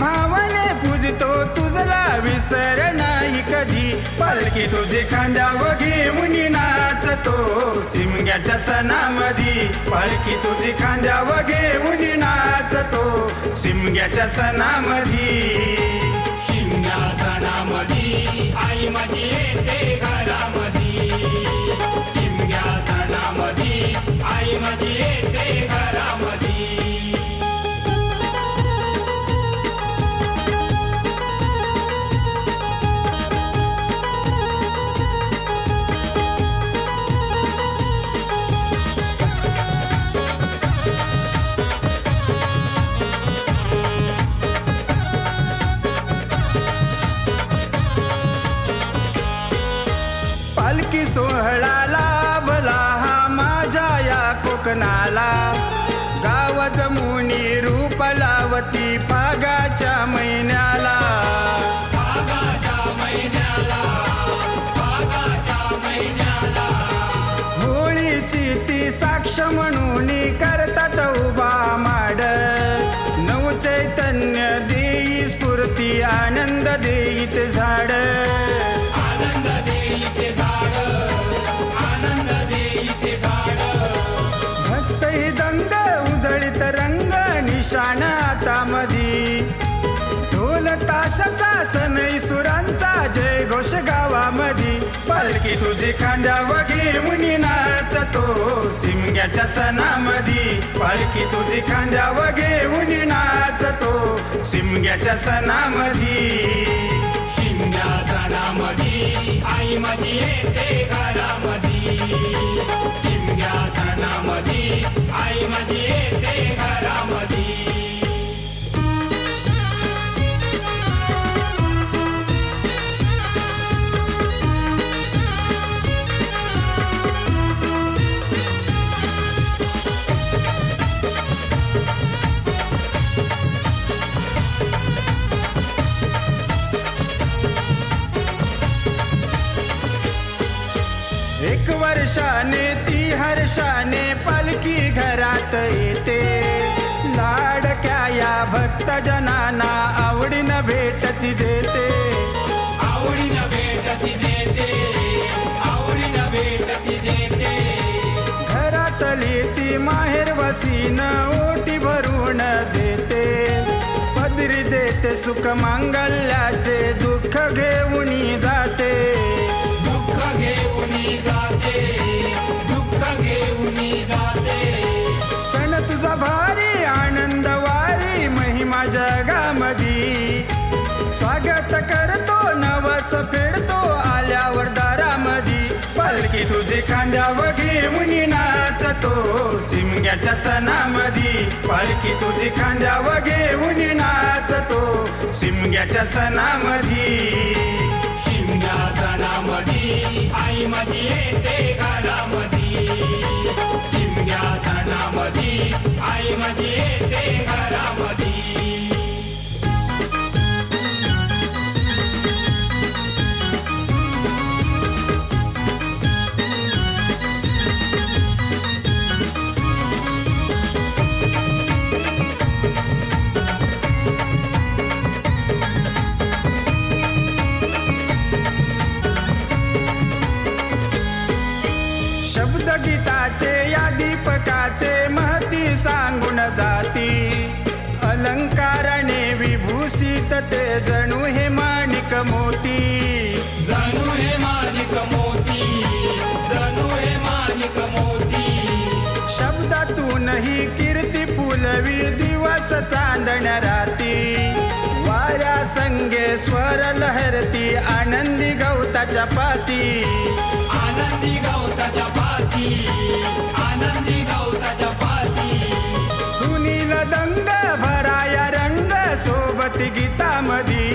भावने पूजतो तुझला विसर नाही कधी. पालखी तुझी खांद्यावर घेऊन नाचतो शिमग्याच्या सणामधी. पालखी तुझी खांद्यावर घेऊन नाचतो शिमग्याच्या सणामधी. शिमग्या सणामधी आई माझी येते घरामधी. शिमग्या सणामधी आई माझी येते घरामधी. पालखी सोहळा लाभला हा माझ्या या कोकणाला. गाव जमुनी रूप लावती फागाच्या महिन्याला. फागाच्या महिन्याला, फागाच्या महिन्याला. होळीची ती साक्ष म्हणून करतात उभा माड. नव चैतन्य देई स्फूर्ती आनंद देईत झाड. आनंद देईते झाड, आनंद देईते झाड. भक्त ही दंग उधळीत रंग निशाण आता मधी. ढोल ताशाचा सनई सुरांचा जय घोष गावामधी. पालखी तुझी खांद्यावर घेऊन नाचतो शिमग्याच्या सणामधी. पालखी तुझी खांद्यावर घेऊन नाचतो शिमग्याच्या सणामधी. शिमग्या सणामधी आई माझी येते घरामधी. शिमग्या सणामधी आई माझी येते घरामधी. एक वर्षाने ती हर्षाने पालखी घरात येते. लाडक्या या भक्तजनांना आवडीनं भेटती देते. आवडीनं भेटती देते, आवडीनं भेटती देते. घरातली ती माहेर वसीन ओटी भरून देते. पदरी देते सुख मांगल्याचे दुःख घेऊन जाते. दुःख घेऊन जाते, दुःख घेऊन जाते. सण तुझा भारी आनंद वारी महिमा जगामधी. स्वागत करतो नवस फेडतो आल्यावर दारामधी. पालखी तुझी खांद्यावर घेऊन नाचतो शिमग्याच्या सणामधी. पालखी तुझी खांद्यावर घेऊन नाचतो शिमग्याच्या सणामधी. शिमग्या सणामधी आई माझी येते घरामधी. शिमग्या सणामधी आई माझी येते घरामधी. शब्द गीताचे या दीपकाचे महती सांगून जाती. अलंकाराने विभूषित ते जणू हे माणिक मोती. जणू हे माणिक मोती, जणू हे माणिक मोती. शब्दातूनही कीर्ती फुलवी दिवस चांदण्या राती. वाऱ्या संगे स्वर लहरती आनंदी गवताच्या पाती. आनंदी गवताच्या पाती, आनंदी गवताच्या पाती. सुनील दंग भराया रंग सोबत गीतामधी.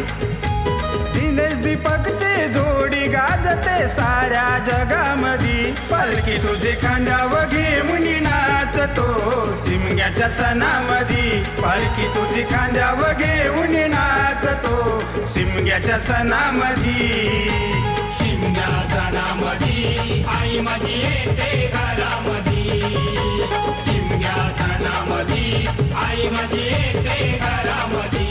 दिनेश दीपकची जोडी गाजते साऱ्या जगामधी. पालखी तुझी खांद्यावर घेऊन नाचतो शिमग्याच्या सणामधी. पालखी तुझी खांद्यावर घेऊन नाचतो शिमग्याच्या सणामधी. शिमग्या सणामधी आई माझी येते घरामधी. शिमग्या सणामधी आई माझी येते घरामधी.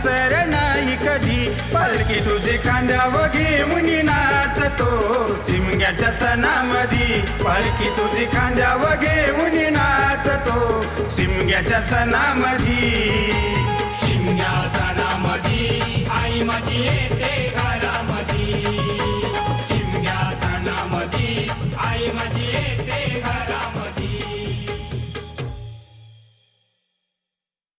विसर नाही कधी पालखी तुझी खांद्यावर घेऊन नाचतो शिमग्याच्या सणामधी पालखी तुझी खांद्यावर घेऊन नाचतो शिमग्याच्या सणामधी शिमग्या सणामधी आई माझी येते घरामधी